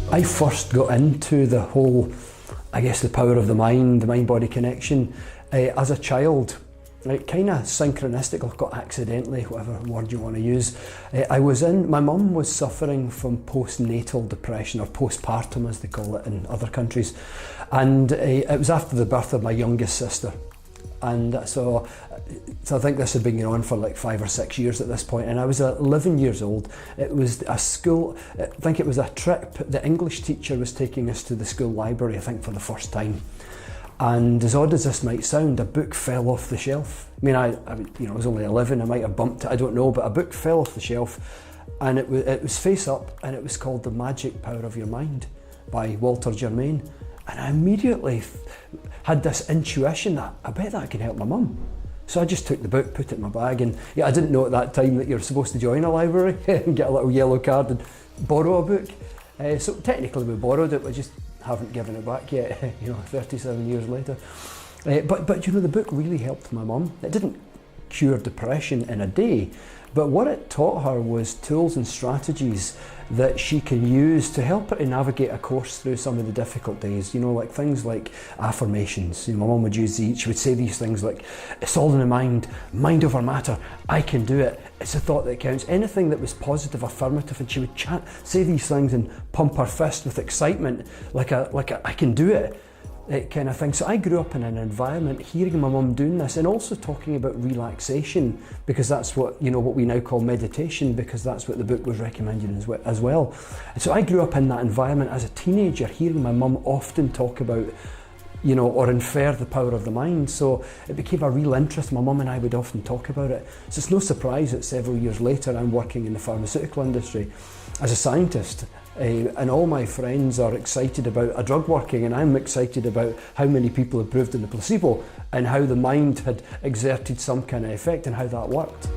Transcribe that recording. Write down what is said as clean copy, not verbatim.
I first got into the whole, I guess, the power of the mind-body connection as a child. Like, kind of synchronistic, or got accidentally, whatever word you want to use. My mum was suffering from postnatal depression, or postpartum as they call it in other countries. And it was after the birth of my youngest sister. And so I think this had been going on for like 5 or 6 years at this point, and I was 11 years old. It was a school, I think it was a trip, the English teacher was taking us to the school library, I think for the first time. And as odd as this might sound, a book fell off the shelf. I mean, I was only 11, I might have bumped it, I don't know, but a book fell off the shelf, and it was face up, and it was called The Magic Power of Your Mind by Walter Germain. And I immediately had this intuition that I bet that can help my mum. So I just took the book, put it in my bag, and I didn't know at that time that you're supposed to join a library and get a little yellow card and borrow a book. So technically we borrowed it, we just haven't given it back yet, 37 years later. But the book really helped my mum. It didn't cure depression in a day, but what it taught her was tools and strategies that she can use to help her to navigate a course through some of the difficult days, like things like affirmations. My mum would she would say these things like, it's all in the mind over matter, I can do it, it's a thought that counts. Anything that was positive, affirmative, and she would say these things and pump her fist with excitement, like a I can do it kind of thing. So I grew up in an environment hearing my mum doing this, and also talking about relaxation, because that's what what we now call meditation, because that's what the book was recommending as well. And so I grew up in that environment as a teenager, hearing my mum often talk about or infer the power of the mind. So it became a real interest. My mum and I would often talk about it. So it's no surprise that several years later I'm working in the pharmaceutical industry as a scientist. And all my friends are excited about a drug working, and I'm excited about how many people have proved in the placebo, and how the mind had exerted some kind of effect and how that worked.